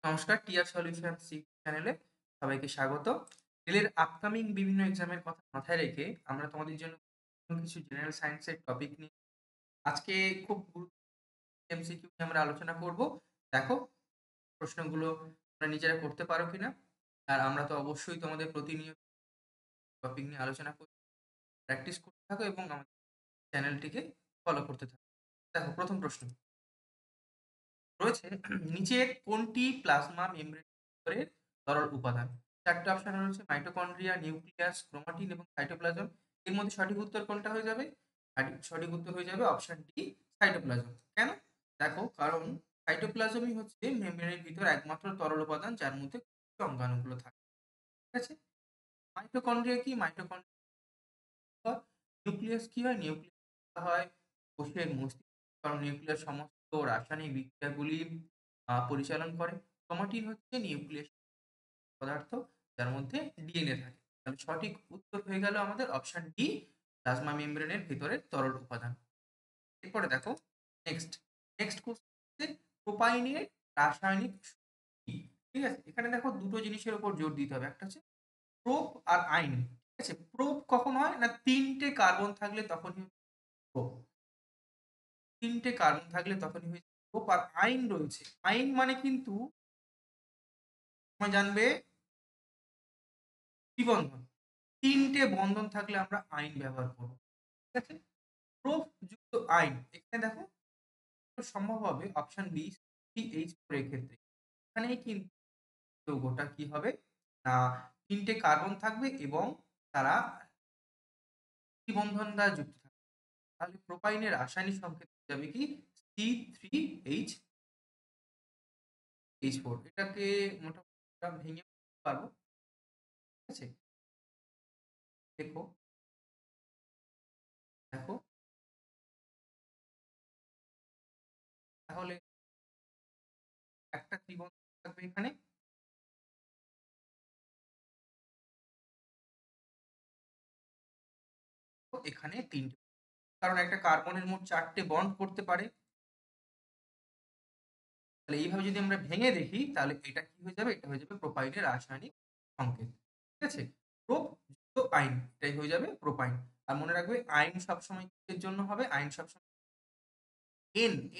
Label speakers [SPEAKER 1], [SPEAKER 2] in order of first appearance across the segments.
[SPEAKER 1] নমস্কার, TR solution চ্যানেলে সবাইকে স্বাগত। রেলের আপকামিং বিভিন্ন এক্সামের কথা মাথায় রেখে আমরা তোমাদের জন্য কিছু জেনারেল সায়েন্সের টপিক নিয়ে আজকে খুব এমসিকিউ নিয়ে আমরা আলোচনা করব। দেখো প্রশ্নগুলো তোমরা নিজেরা করতে পারো কিনা। আর আমরা তো অবশ্যই তোমাদের প্রতিনিয়ত টপিক নিয়ে আলোচনা করি, প্র্যাকটিস করতে থাকো এবং আমাদের চ্যানেলটিকে ফলো করতে থাকো। দেখো প্রথম প্রশ্ন রয়েছে, নিচের কোনটি প্লাজমা মেমব্রেনের তরল উপাদান? ৪ টে অপশন রয়েছে, মাইটোকন্ড্রিয়া, নিউক্লিয়াস, ক্রোমাটিন এবং সাইটোপ্লাজম। এর মধ্যে সঠিক উত্তর কোনটা হয়ে যাবে? সঠিক উত্তর হয়ে যাবে অপশন ডি, সাইটোপ্লাজম। কেন? দেখো কারণ সাইটোপ্লাজমই হচ্ছে মেমব্রেনের ভিতর একমাত্র তরল উপাদান যার মধ্যে অঙ্গাণুগুলো থাকে। ঠিক আছে? মাইটোকন্ড্রিয়া কি? মাইটোকন্ড্রিয়া নিউক্লিয়াস কি হয়? নিউক্লিয়াস হয় কোষের মস্তিষ্ক, কারণ নিউক্লিয়াস সমস্ত রাসায়নিক বিক্রিয়াগুলি পরিচালন করে। ক্রোমাটিন হচ্ছে নিউক্লিয়াস পদার্থ যার মধ্যে ডিএনএ থাকে। তাহলে সঠিক উত্তর হয়ে গেল আমাদের অপশন ডি, প্লাজমা মেমব্রেনের ভিতরের তরল উপাদান। এরপরে দেখো নেক্সট নেক্সট কোশ্চেন হচ্ছে প্রোপাইনের রাসায়নিক সূত্র কি? ঠিক আছে? এখানে দেখো দুটো জিনিসের উপর জোর দিতে হবে। একটা হচ্ছে প্রোপ আর আইন। ঠিক আছে? প্রোপ কখন হয় না ৩ টে কার্বন থাকলে তখনই প্রোপ। ৩ টে কার্বন থাকলে তখনই হয়ে যাবে প্রোপ। আর আইন রয়েছে। আইন মানে কিন্তু তোমরা জানবে দ্বিবন্ধন। ৩ টে বন্ধন থাকলে আমরা আইন ব্যবহার করব। ঠিক আছে? প্রোপ যুক্ত আইন। এখানে দেখো সম্ভব হবে অপশন বি, CH4 এর ক্ষেত্রে। এখানেই কিন্তু যৌগটা কি হবে? না ৩ টে কার্বন থাকবে এবং তারা দ্বিবন্ধন দ্বারা যুক্ত থাকবে। তাহলে প্রোপাইনের রাসায়নিক সংকেত হয়ে যাবে কি? C3H4। এটাকে মোটামুটি আমরা ভেঙে বলতে পারবো। ঠিক আছে? দেখো, দেখো তাহলে একটা ত্রিবন্ধন থাকবে এখানে। এখানে ৩ টে। কারণ একটা কার্বনের মোট ৪ টে বন্ড করতে পারে। তাহলে এইভাবে যদি আমরা ভেঙে দেখি তাহলে এটা কি হয়ে যাবে? এটা হয়ে যাবে প্রোপাইনের রাসায়নিক সংকেত। ঠিক আছে? প্রোপ যুক্ত আইন এটাই হয়ে যাবে প্রোপাইন। আর মনে রাখবে আইন সবসময় কিসের জন্য হবে? আইন সবসময়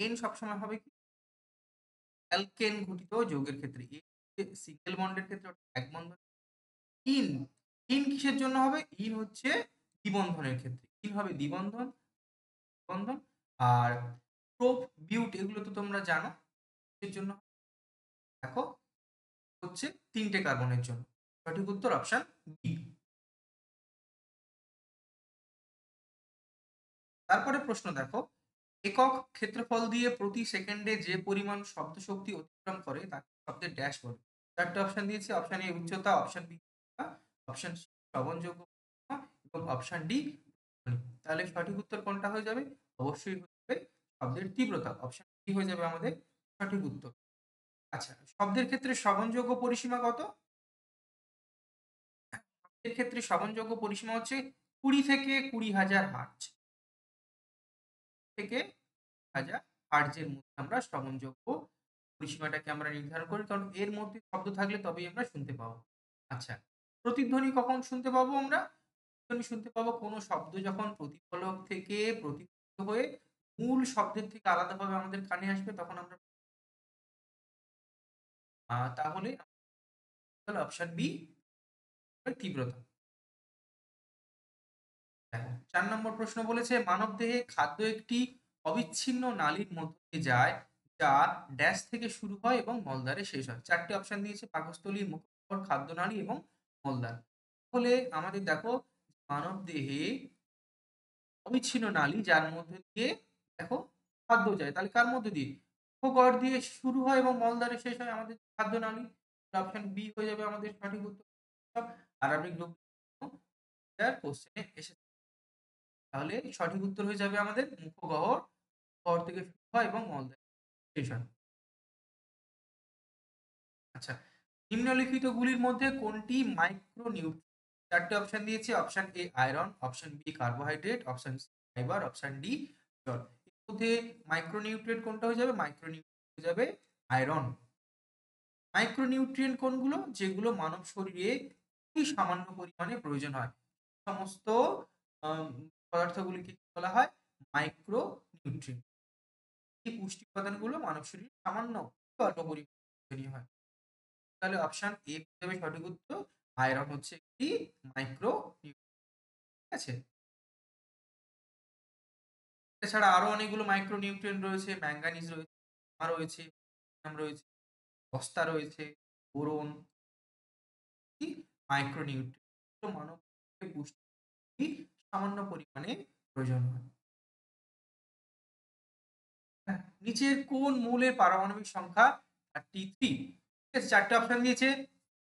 [SPEAKER 1] এন সবসময় হবে কি? অ্যালকেন ঘটিত যৌগের ক্ষেত্রে। সিঙ্গেল বন্ডের ক্ষেত্রে ওটা এক বন্ধন। ইন, ইন কিসের জন্য হবে? ইন হচ্ছে দ্বিবন্ধনের ক্ষেত্রে। ইন হবে দ্বিবন্ধন, বন্ধন। আর প্রোপ, বিউট এগুলো তো তোমরা জানো কিসের জন্য হয়? দেখো হচ্ছে ৩ টে কার্বনের জন্য। সঠিক উত্তর অপশন বি। তারপরে প্রশ্ন দেখো, একক ক্ষেত্রফল দিয়ে প্রতি সেকেন্ডে যে পরিমাণ শব্দ শক্তি অতিক্রম করে তাকে শব্দের ড্যাশ বলে। ৪ টে অপশন দিয়েছি। অপশন এ উচ্চতা, অপশন বি অপশন সি শ্রবণযোগ্য এবং অপশন ডি ধ্বনি। তাহলে সঠিক উত্তর কোনটা হয়ে যাবে? অবশ্যই হয়ে যাবে শব্দের তীব্রতা। অপশন ডি হয়ে যাবে আমাদের সঠিক উত্তর। আচ্ছা, শব্দের ক্ষেত্রে শ্রবণযোগ্য পরিসীমা কত? শব্দের ক্ষেত্রে শ্রবণযোগ্য পরিসীমা হচ্ছে ২০ থেকে ২০,০০০ হার্টজ। থেকে ১০০০ হার্টজের মধ্যে আমরা শ্রবণযোগ্য পরিসীমাটাকে আমরা নির্ধারণ করি। কারণ এর মধ্যে শব্দ থাকলে তবেই আমরা শুনতে পাবো। আচ্ছা, প্রতিধ্বনি কখন শুনতে পাবো আমরা? প্রতিধ্বনি শুনতে পাবো কোনো শব্দ যখন প্রতিফলক থেকে প্রতিফলিত হয়ে মূল শব্দের থেকে আলাদাভাবে আমাদের কানে আসবে তখন আমরা তাহলে অপশন বি তীব্রতা। দেখো ৪ নম্বর প্রশ্ন বলেছে, মানবদেহে খাদ্য একটি অবিচ্ছিন্ন নালীর মধ্য দিয়ে যায় যা ড্যাশ থেকে শুরু হয় এবং মলদ্বারে শেষ হয়। ৪ টে অপশন দিয়েছে, পাকস্থলী, মুখগহ্বর, খাদ্যনালী এবং মলদ্বার। তাহলে আমাদের দেখো মানবদেহে অবিচ্ছিন্ন নালী যার মধ্যে দিয়ে দেখো খাদ্য যায়। তাহলে কার মধ্যে দিয়ে? মুখগহ্বর দিয়ে শুরু হয় এবং মলদ্বারে শেষ হয় আমাদের খাদ্যনালী। অপশন বি হয়ে যাবে আমাদের সঠিক উত্তর। আরাবিক গ্রুপ কোশ্চেনে এসেছে। তাহলে সঠিক উত্তর হয়ে যাবে আমাদের মুখগহ্বর, গহ্বর থেকে শুরু হয় এবং মলদ্বার শেষ হয়। আচ্ছা, নিম্নলিখিতগুলির মধ্যে কোনটি মাইক্রোনিউট্রিয়েন্ট? ৪ টে অপশন দিয়েছি। Option A iron, option B carbohydrate, option C fibre, option D জল। এর মধ্যে মাইক্রোনিউট্রিয়েন্ট কোনটা হয়ে যাবে? মাইক্রোনিউট্রিয়েন্ট হয়ে যাবে আয়রন। মাইক্রোনিউট্রিয়েন্ট কোনগুলো? যেগুলো মানব শরীরে খুবই সামান্য পরিমাণে প্রয়োজন হয়। সমস্ত আম পদার্থগুলিকে কি বলা হয়? মাইক্রোনিউট্রিয়েন্ট। এই পুষ্টি উপাদানগুলো মানব শরীরে সামান্য অল্প পরিমাণে প্রয়োজনীয় হয়। তাহলে অপশন এ হবে সঠিক উত্তর। আয়রন হচ্ছে একটি মাইক্রোনিউট্রিয়েন্ট। ঠিক আছে? এছাড়া আরো অনেকগুলো মাইক্রোনিউট্রিয়েন্ট রয়েছে। ম্যাঙ্গানিজ রয়েছে, রয়েছে, রয়েছে, দস্তা রয়েছে, বোরন, কি মাইক্রোনিউট্রিয়েন্ট মানব পুষ্টি সামান্য পরিমাণে প্রয়োজন হয়। হ্যাঁ, নিচের কোন মৌলের পারমাণবিক সংখ্যা 33? ঠিক আছে, ৪ টে অপশন দিয়েছে।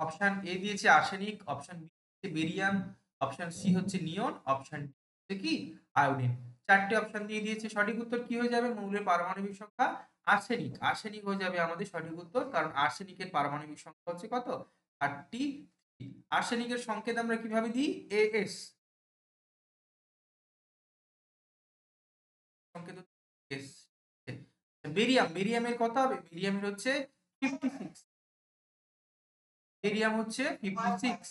[SPEAKER 1] অপশন এ দিয়েছে আর্সেনিক, অপশন বি হচ্ছে বেরিয়াম, অপশন সি হচ্ছে নিয়ন, অপশন ডি হচ্ছে কি আয়োডিন। ৪ টে অপশন দিয়ে দিয়েছে। সঠিক উত্তর কি হয়ে যাবে? মৌলের পারমাণবিক সংখ্যা আর্সেনিক। আর্সেনিক হয়ে যাবে আমাদের সঠিক উত্তর। কারণ আর্সেনিকের পারমাণবিক সংখ্যা হচ্ছে কত? 33। আর্সেনিকের সংকেত আমরা কিভাবে দিই? এএস সংকেত এস। বেরিয়াম, বেরিয়ামের কত হবে? বেরিয়ামের হচ্ছে 56। বেরিয়াম হচ্ছে 56।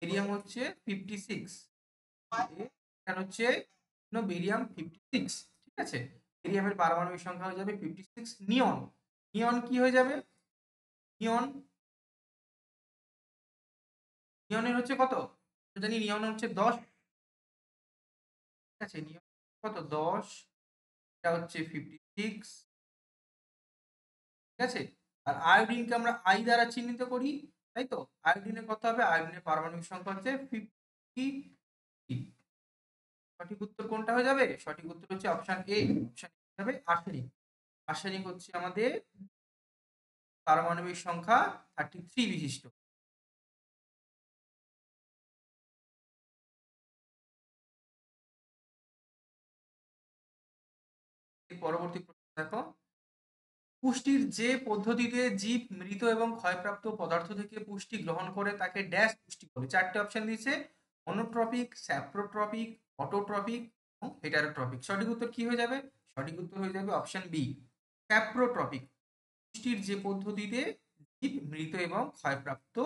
[SPEAKER 1] বেরিয়াম হচ্ছে 56। এখানে হচ্ছে বেরিয়াম 56। ঠিক আছে? বেরিয়ামের পারমাণবিক সংখ্যা হয়ে যাবে 56। নিয়ন, নিয়ন কি হয়ে যাবে? নিয়ন, নিয়নের হচ্ছে কত? জানি নিয়ন হচ্ছে 10। ঠিক আছে? নিয়ন কত? 10। এটা হচ্ছে 56। ঠিক আছে? আর আয়োডিনকে আমরা আই দ্বারা চিহ্নিত করি, তাই তো? আয়োডিনের কত হবে? আয়োডিনের পারমাণবিক সংখ্যা হচ্ছে 53। সঠিক উত্তর কোনটা হয়ে যাবে? সঠিক উত্তর হচ্ছে অপশন এ। অপশন এ হবে আর্সেনিক। আর্সেনিক হচ্ছে আমাদের পারমাণবিক সংখ্যা 33 বিশিষ্ট। পরবর্তী প্রশ্ন দেখো। পুষ্টির যে পদ্ধতিতে জীব মৃত এবং ক্ষয়প্রাপ্ত পদার্থ থেকে পুষ্টি গ্রহণ করে তাকে ড্যাশ পুষ্টি বলে? ৪ টে অপশন দিয়েছে। মনোট্রপিক, স্যাপ্রোট্রপিক, অটোট্রপিক এবং হেটারোট্রপিক। সঠিক উত্তর কি হয়ে যাবে? সঠিক উত্তর হয়ে যাবে অপশন বি, স্যাপ্রোট্রপিক। পুষ্টির যে পদ্ধতিতে জীব মৃত এবং ক্ষয়প্রাপ্ত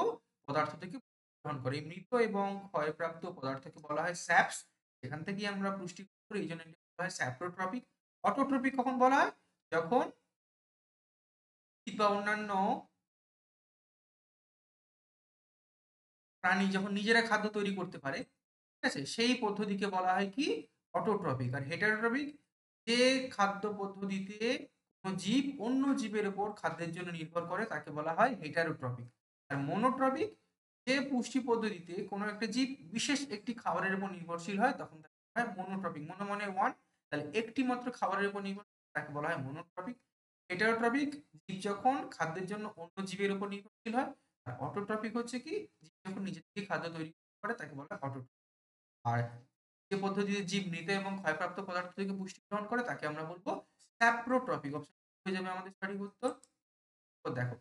[SPEAKER 1] পদার্থ থেকে গ্রহণ করে। এই মৃত এবং ক্ষয়প্রাপ্ত পদার্থকে বলা হয় স্যাপস। সেখান থেকেই আমরা পুষ্টি গ্রহণ করি। এই জন্য এটাকে বলা হয় স্যাপ্রোট্রপিক। অটোট্রপিক কখন বলা হয়? যখন উদ্ভিদ বা অন্যান্য প্রাণী যখন নিজেরা খাদ্য তৈরি করতে পারে, ঠিক আছে? সেই পদ্ধতিকে বলা হয় কি? অটোট্রপিক। আর হেটারোট্রপিক, যে খাদ্য পদ্ধতিতে কোন জীব অন্য জীবের উপর খাদ্যের জন্য নির্ভর করে তাকে বলা হয় হেটারোট্রপিক। আর মোনোট্রপিক, যে পুষ্টি পদ্ধতিতে কোনো একটা জীব বিশেষ একটি খাবারের উপর নির্ভরশীল হয় তখন তাকে বলা হয় মোনোট্রপিক। মোনো মানে ওয়ান, তাহলে একটি মাত্র খাবারের উপর নির্ভর তাকে বলা হয় মোনোট্রপিক। হেটারোট্রপিক, জীব যখন খাদ্যের জন্য অন্য জীবের উপর নির্ভরশীল হয়। আর অটোট্রপিক হচ্ছে কি? জীব যখন নিজে থেকে খাদ্য তৈরি করে তাকে বলা হয় অটোট্রপিক। আর যে পদ্ধতিতে জীব মৃত এবং ক্ষয়প্রাপ্ত পদার্থ থেকে পুষ্টি গ্রহণ করে তাকে আমরা বলবো স্যাপ্রোট্রপিক। অপশন হয়ে যাবে আমাদের সঠিক উত্তর। তো দেখো,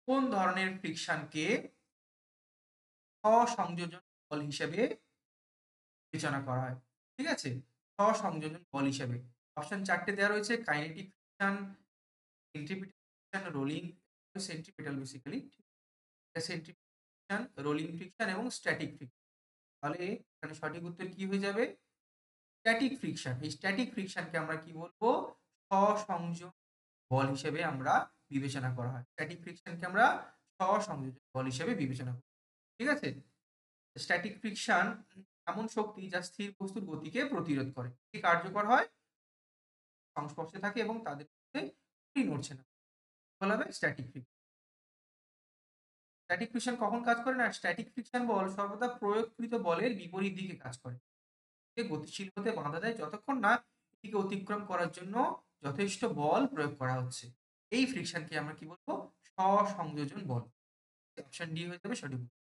[SPEAKER 1] কোন ধরনের ফ্রিকশনকে স্বসংযোজন বল হিসেবে বিবেচনা করা হয়? ঠিক আছে? স্বসংযোজন বল হিসেবে অপশন ৪ টে দেওয়া রয়েছে। Kinetic friction, centripetal friction, rolling, centripetal basically. Centrifugation, rolling friction এবং স্ট্যাটিক ফ্রিকশন। তাহলে এখানে সঠিক উত্তর কি হয়ে যাবে? Static friction. এই স্ট্যাটিক ফ্রিকশনকে আমরা কি বলবো? স্বসংযোগ বল হিসেবে আমরা বিবেচনা করা হয়। স্ট্যাটিক ফ্রিকশনকে আমরা স্বসংযোজক বল হিসেবে বিবেচনা করি। ঠিক আছে? স্ট্যাটিক ফ্রিকশন এমন শক্তি যা স্থির বস্তুর গতিকে প্রতিরোধ করে। এটি কার্যকর হয় সংস্পর্শে থাকে এবং তাদের মধ্যে কিছুই নড়ছে না। বলা হবে স্ট্যাটিক ফ্রিকশন। স্ট্যাটিক ফ্রিকশন কখন কাজ করে? না, স্ট্যাটিক ফ্রিকশন বল সর্বদা প্রয়োগকৃত বলের বিপরীত দিকে কাজ করে। একে গতিশীল হতে বাধা দেয় যতক্ষণ না এটিকে অতিক্রম করার জন্য যথেষ্ট বল প্রয়োগ করা হচ্ছে। এই ফ্রিকশনকে আমরা কি বলবো? স্বসংযোজন বল। অপশন ডি হয়ে যাবে সঠিক উত্তর।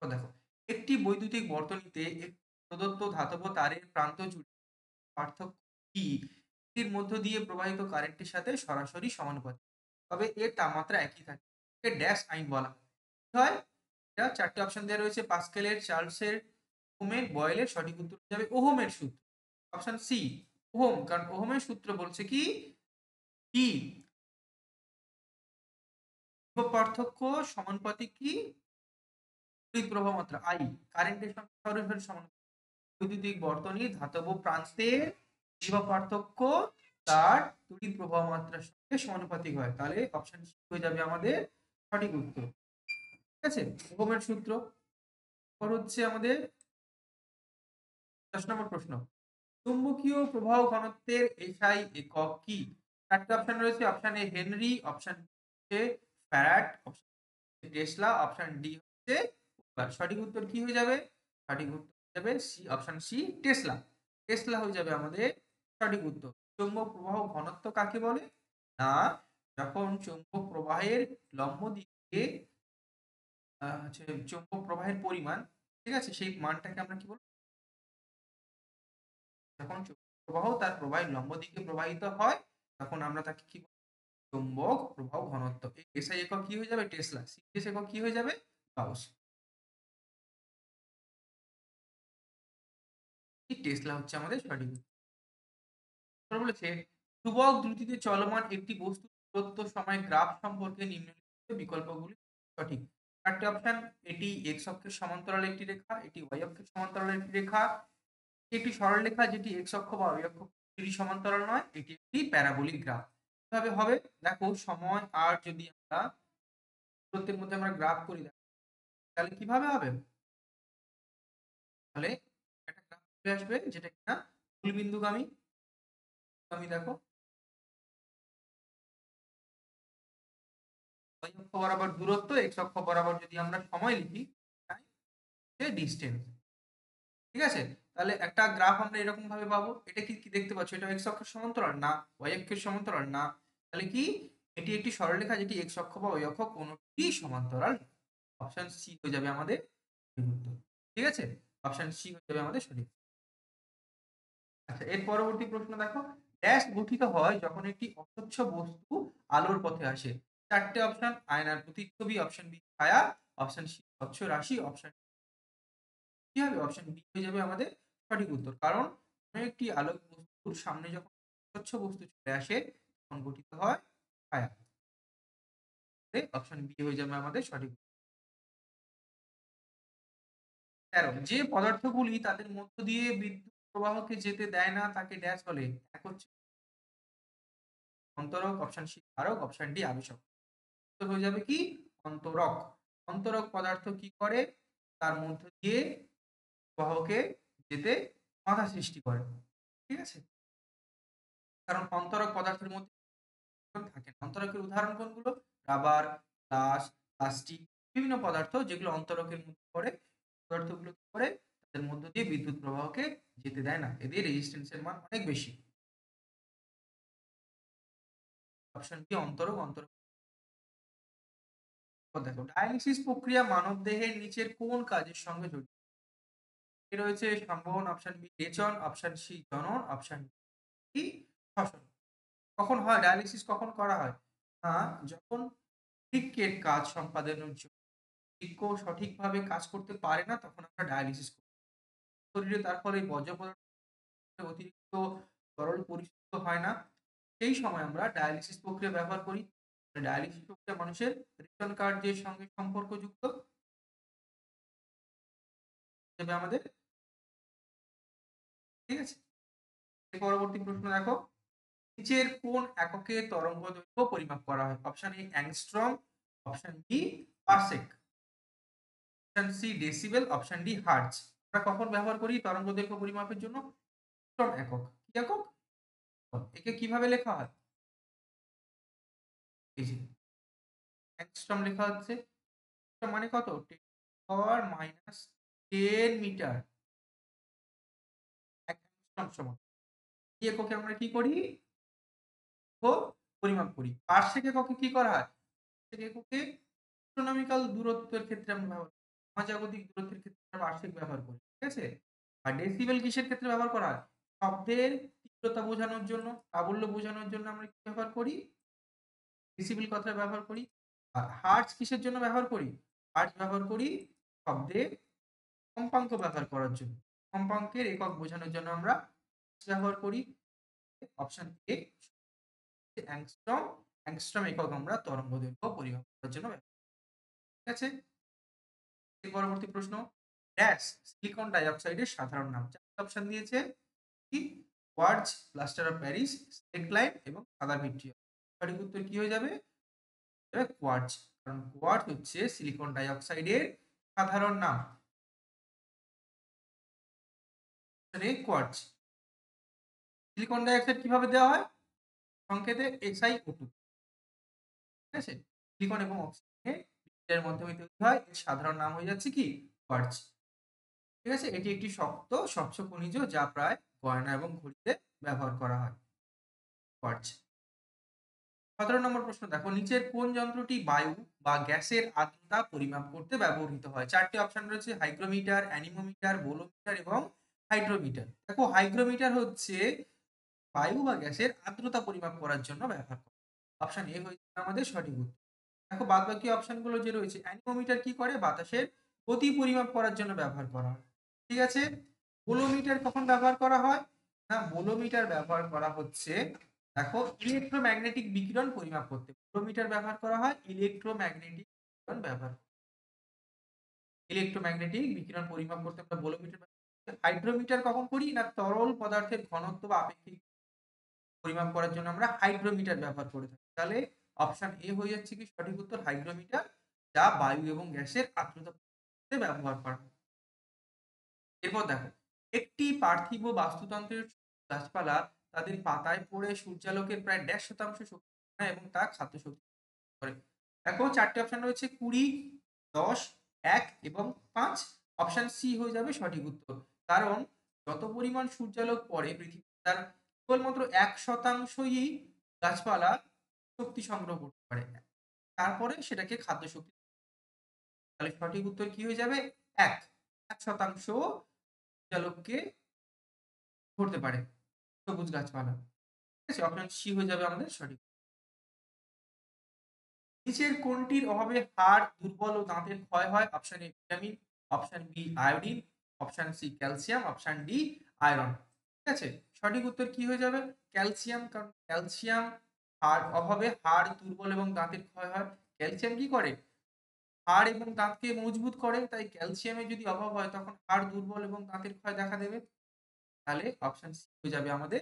[SPEAKER 1] তো দেখো, একটি বৈদ্যুতিক বর্তনীতে একটি প্রদত্ত ধাতব তারের প্রান্ত জুড়ে পার্থক্য কি? এটির মধ্য দিয়ে প্রবাহিত কারেন্টের সাথে সরাসরি সমানুপাতিক। তবে এর তাপমাত্রা একই থাকে। একে ড্যাশ আইন বলা হয়। কি হয়? এটা ৪ টে অপশন দেওয়া রয়েছে। পাস্কেলের, চার্লসের, ওহমের, বয়েলের। সঠিক উত্তর হয়ে যাবে ওহমের সূত্র। Option C, Ohm. কারণ ওহমের সূত্র বলছে কি? কি পার্থক্য সমানুপাতিক কি? তড়িৎ প্রবাহ মাত্রা আই। কারেন্টের সঙ্গে সরাসরি সমানুপাতিক। বৈদ্যুতিক বর্তনী ধাতব প্রান্তের বিভব পার্থক্য তার তড়িৎ প্রবাহ মাত্রার সঙ্গে সমানুপাতিক হয়। তাহলে অপশন সি হয়ে যাবে আমাদের সঠিক উত্তর। ঠিক আছে? ওহমের সূত্র। পর হচ্ছে আমাদের 10 নম্বর প্রশ্ন। চুম্বকীয় প্রবাহ ঘনত্বের এসআই একক কি? 4 টা অপশন রয়েছে। অপশন এ হেনরি, অপশন হচ্ছে farad, option tesla, option D হচ্ছে কুপার। সঠিক উত্তর কি হয়ে যাবে? সঠিক উত্তর হয়ে যাবে C, option C tesla. Tesla হয়ে যাবে আমাদের সঠিক উত্তর। চৌম্বক প্রবাহ ঘনত্ব কাকে বলে? না, যখন চৌম্বক প্রবাহের লম্ব দিকে হচ্ছে চৌম্বক প্রবাহের পরিমাণ, ঠিক আছে, সেই মানটাকে আমরা কি বলবো? যখন চৌম্বক প্রবাহ তার প্রবাহের লম্ব দিকে প্রবাহিত হয় তখন আমরা তাকে কি বলবো? চৌম্বক প্রবাহ ঘনত্ব। এই এসআই একক কি হয়ে যাবে? টেসলা। সিজিএস একক কি হয়ে যাবে? গাউস। টেসলা হচ্ছে আমাদের সঠিক উত্তর। বলেছে ধ্রুবক দ্রুতিতে চলমান একটি বস্তু দূরত্ব সময় গ্রাফ সম্পর্কে নিম্নলিখিত বিকল্পগুলি সঠিক। 4 টি অপশন। এটি এক্স অক্ষের সমান্তরাল একটি রেখা, এটি ওয়াই অক্ষের সমান্তরাল একটি রেখা, একটি সরলরেখা যেটি এক্স অক্ষ বা ওয়াই অক্ষ দুটি সমান্তরাল নয়, এটি একটি প্যারাবোলিক গ্রাফ। কিভাবে হবে? দেখো, সময় আর যদি আমরা দূরত্বের মধ্যে আমরা গ্রাফ করি, তাহলে কিভাবে হবে? তাহলে একটা গ্রাফ চলে আসবে যেটা কিনা মূলবিন্দুগামী। আমি দেখো ওয়াই অক্ষ বরাবর দূরত্ব, এক্স অক্ষ বরাবর যদি আমরা সময় লিখি, ডিস্টেন্স। ঠিক আছে? তাহলে একটা গ্রাফ আমরা এরকম ভাবে পাবো। এটা কি দেখতে পাচ্ছ? এটা এক্স অক্ষের সমান্তরাল না, ওয়াই অক্ষের সমান্তরাল না। তাহলে কি এটি একটি সরলরেখা যেটি এক্স অক্ষ বা ওয়াই অক্ষ কোনটি সমান্তরাল। অপশন সি হয়ে যাবে আমাদের সঠিক উত্তর। ঠিক আছে? অপশন সি হয়ে যাবে আমাদের সঠিক। আচ্ছা, এর পরবর্তী প্রশ্ন দেখো, ড্যাশ গঠিত হয় যখন একটি অস্বচ্ছ বস্তু আলোর পথে আসে। 4 টে অপশন। আয়নার প্রতিচ্ছবি, অপশন বি ছায়া, অপশন সি স্বচ্ছ রাশি, অপশন কি হবে? অপশন বি হয়ে যাবে আমাদের সঠিক উত্তর। কারণ কোন একটি আলোক বস্তুর সামনে যখন স্বচ্ছ বস্তু চলে আসে তখন গঠিত হয় ছায়া। অপশন বি হয়ে যাবে আমাদের সঠিক উত্তর। 13, যে পদার্থগুলি তাদের মধ্য দিয়ে বিদ্যুৎ প্রবাহকে যেতে দেয় না তাকে ড্যাশ বলে। এক হচ্ছে অন্তরক, অপশন সি ধারক, অপশন ডি আবেশক। উত্তর হয়ে যাবে কি? অন্তরক। অন্তরক পদার্থ কি করে? তার মধ্য দিয়ে প্রবাহকে যেতে বাধা সৃষ্টি করে। ঠিক আছে? কারণ অন্তরক পদার্থের মধ্যে থাকে না। অন্তরকের উদাহরণ কোনগুলো? রাবার, গ্লাস, প্লাস্টিক, বিভিন্ন পদার্থ যেগুলো অন্তরকের মধ্যে পড়ে। পদার্থগুলো কি করে? তাদের মধ্য দিয়ে বিদ্যুৎ প্রবাহকে যেতে দেয় না। এদের রেজিস্ট্যান্স এর মান অনেক বেশি। Option B অন্তরক। অন্তরক দেখো, ডায়ালিসিস প্রক্রিয়া মানবদেহের নিচের কোন কাজের সঙ্গে জড়িত? এ রয়েছে সম্বহন, অপশন বি রেচন, অপশন সি জনন, অপশন ডি শ্বসন। কখন হয় ডায়ালিসিস? কখন করা হয়? না, যখন বৃক্কের কাজ সম্পাদনের জন্য বৃক্ক সঠিকভাবে কাজ করতে পারে না তখন আমরা ডায়ালিসিস করি। শরীরে তার ফলে বর্জ্য পদার্থ অতিরিক্ত তরল পরিশোধিত হয় না। সেই সময় আমরা ডায়ালিসিস প্রক্রিয়া ব্যবহার করি। ডায়ালিসিস প্রক্রিয়া মানুষের রেশন কার্ডের সঙ্গে সম্পর্কযুক্ত। তবে আমাদের, ঠিক আছে? পরবর্তী প্রশ্ন দেখো, নিচের কোন এককে তরঙ্গ দৈর্ঘ্য পরিমাপ করা হয়? Option A angstrom, option B parsec, option C decibel, option D hertz. আমরা কখন ব্যবহার করি তরঙ্গ দৈর্ঘ্য পরিমাপের জন্য? অ্যাংস্ট্রম একক। কি একক? একে কিভাবে লেখা হয়? এই যে অ্যাংস্ট্রম লেখা হচ্ছে। মানে কত? 10 পাওয়ার মাইনাস 10 মিটার। 1 অ্যাংস্ট্রম সমান। এই এককে আমরা কি করি? পরিমাপ করি। পারসেক এককে কি করা হয়? পারসেক এককে অ্যাস্ট্রোনমিক্যাল দূরত্বের ক্ষেত্রে আমরা ব্যবহার করি। মহাজাগতিক দূরত্বের ক্ষেত্রে আমরা পারসেক ব্যবহার করি। ঠিক আছে? আর ডেসিবেল কিসের ক্ষেত্রে ব্যবহার করা হয়? শব্দের তীব্রতা বোঝানোর জন্য, প্রাবল্য বোঝানোর জন্য আমরা কি ব্যবহার করি? ডেসিবেল কথাটা ব্যবহার করি। আর হার্টজ কিসের জন্য ব্যবহার করি? হার্টজ ব্যবহার করি শব্দের কম্পাঙ্ক ব্যবহার করার জন্য। কম্পাঙ্কের একক বোঝানোর জন্য আমরা ব্যবহার করি। অপশন এ অ্যাংস্ট্রম অ্যাংস্ট্রম একক আমরা তরঙ্গ দৈর্ঘ্য পরিমাপ করার জন্য ব্যবহার করি। ঠিক আছে? এর পরবর্তী প্রশ্ন, ড্যাশ সিলিকন ডাই অক্সাইডের সাধারণ নাম। ৪ টা অপশন দিয়েছে। কি? Quartz, plaster of Paris, slate এবং সাদা ভিট্রিয়াল। সঠিক উত্তর কি হয়ে যাবে? কোয়ার্টজ। কারণ কোয়ার্টজ হচ্ছে সিলিকন ডাই অক্সাইডের সাধারণ নাম। কোয়ার্টজ। সিলিকন ডাই অক্সাইড কিভাবে দেওয়া হয়? সংকেতে SiO2। ঠিক আছে? সিলিকন এবং অক্সিজেনের বিক্রিয়ার মাধ্যমে তৈরি হয়। এর সাধারণ নাম হয়ে যাচ্ছে কি? কোয়ার্টজ। ঠিক আছে? এটি একটি শক্ত স্বচ্ছ খনিজ যা প্রায় গয়না এবং ঘড়িতে ব্যবহার করা হয়। কোয়ার্টজ। ১৭ নম্বর প্রশ্ন দেখো, নিচের কোন যন্ত্রটি বায়ু বা গ্যাসের আর্দ্রতা পরিমাপ করতে ব্যবহৃত হয়? ৪ টি অপশন রয়েছে, হাইগ্রোমিটার, অ্যানিমোমিটার, বোলোমিটার এবং হাইড্রোমিটার। দেখো হাইগ্রোমিটার হচ্ছে বায়ু বা গ্যাসের আর্দ্রতা পরিমাপ করার জন্য ব্যবহার করা হয়। অপশন এ হয়ে যাবে আমাদের সঠিক উত্তর। দেখো বাদবাকি অপশনগুলো যে রয়েছে, অ্যানিমোমিটার কি করে? বাতাসের গতি পরিমাপ করার জন্য ব্যবহার করা হয়। ঠিক আছে? বোলোমিটার কখন ব্যবহার করা হয়? না, বোলোমিটার ব্যবহার করা হচ্ছে, দেখো, ইলেক্ট্রোম্যাগনেটিক বিকিরণ পরিমাপ করতে। বোলোমিটার ব্যবহার করা হয় ইলেক্ট্রোম্যাগনেটিক বিকিরণ ব্যবহার করতে। ইলেক্ট্রোম্যাগনেটিক বিকিরণ পরিমাপ করতে আমরা বোলোমিটার ব্যবহার করি। হাইড্রোমিটার কখন করি? না, তরল পদার্থের ঘনত্ব বা আপেক্ষিক পরিমাপ করার জন্য আমরা হাইড্রোমিটার ব্যবহার করে থাকি। তাহলে অপশন এ হয়ে যাচ্ছে কি সঠিক উত্তর, হাইড্রোমিটার, যা বায়ু এবং গ্যাসের আর্দ্রতা পরিমাপে ব্যবহার করা হয়। এরপর দেখো, একটি পার্থিব বাস্তুতন্ত্রের গাছপালা তাদের পাতায় পড়ে সূর্যালোকের প্রায় ১.৫% শক্তি নেয় এবং তা খাদ্য শক্তি করে। দেখো ৪ টি অপশন রয়েছে, ২০, ১০, ১ এবং ৫। অপশন সি হয়ে যাবে সঠিক উত্তর। কারণ যত পরিমাণ সূর্যালোক পড়ে পৃথিবীতে তার কেবলমাত্র ১% গাছপালা শক্তি সংগ্রহ করতে পারে। তারপরে সেটাকে খাদ্য শক্তি। তাহলে সঠিক উত্তর কি হয়ে যাবে? ১। ১% সূর্যালোককে ধরতে পারে সবুজ গাছপালা। ঠিক আছে? অপশন সি হয়ে যাবে আমাদের সঠিক। নিচের কোনটির অভাবে হাড় দুর্বল ও দাঁতের ক্ষয় হয়? Option A vitamin, option B iodine, option C calcium, option D iron. ঠিক আছে? সঠিক উত্তর কি হয়ে যাবে? ক্যালসিয়াম। কারণ ক্যালসিয়াম অভাবে হাড় দুর্বল এবং দাঁতের ক্ষয় হয়। ক্যালসিয়াম কি করে? হাড় এবং দাঁতকে মজবুত করে। তাই ক্যালসিয়ামের যদি অভাব হয় তখন হাড় দুর্বল এবং দাঁতের ক্ষয় দেখা দেবে। তাহলে অপশন সি হয়ে যাবে আমাদের।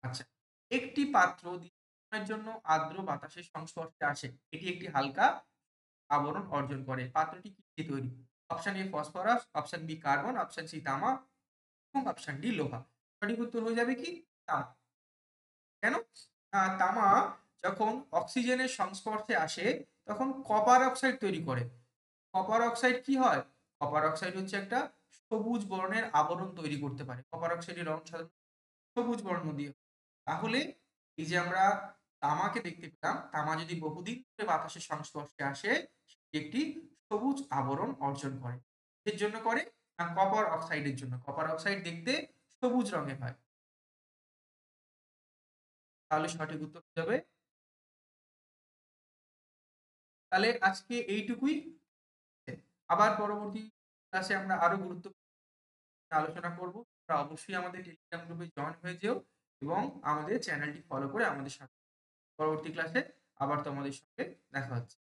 [SPEAKER 1] আচ্ছা, একটি পাত্র দীর্ঘসময়ের জন্য আর্দ্র বাতাসের সংস্পর্শে আসে। এটি একটি হালকা আবরণ অর্জন করে। পাত্রটি কি দিয়ে তৈরি? Option A phosphorus, option B carbon, option C তামা এবং অপশন ডি লোহা। সঠিক উত্তর হয়ে যাবে কি? তামা। কেন? তামা যখন অক্সিজেনের সংস্পর্শে আসে তখন কপার অক্সাইড তৈরি করে। কপার অক্সাইড কি হয়? কপার অক্সাইড হচ্ছে একটা সবুজ বর্ণের আবরণ তৈরি করতে পারে। কপার অক্সাইডের রং সাধারণত সবুজ বর্ণ দিয়ে। তাহলে এই যে আমরা তামাকে দেখতে পেলাম, তামা যদি বহুদিন ধরে বাতাসের সংস্পর্শে আসে, সেটি একটি সবুজ আবরণ অর্জন করে। এর জন্য করে? না, কপার অক্সাইডের জন্য। কপার অক্সাইড দেখতে সবুজ রঙের হয়। তাহলে সঠিক উত্তর হয়ে যাবে। তাহলে আজকে এইটুকুই। আবার পরবর্তী ক্লাসে আমরা আরো গুরুত্বপূর্ণ আলোচনা করব। তোমরা অবশ্যই আমাদের টেলিগ্রাম গ্রুপে জয়েন হয়ে যেও এবং আমাদের চ্যানেলটি ফলো করে আমাদের সাথে। পরবর্তী ক্লাসে আবার তোমাদের সঙ্গে দেখা হচ্ছে।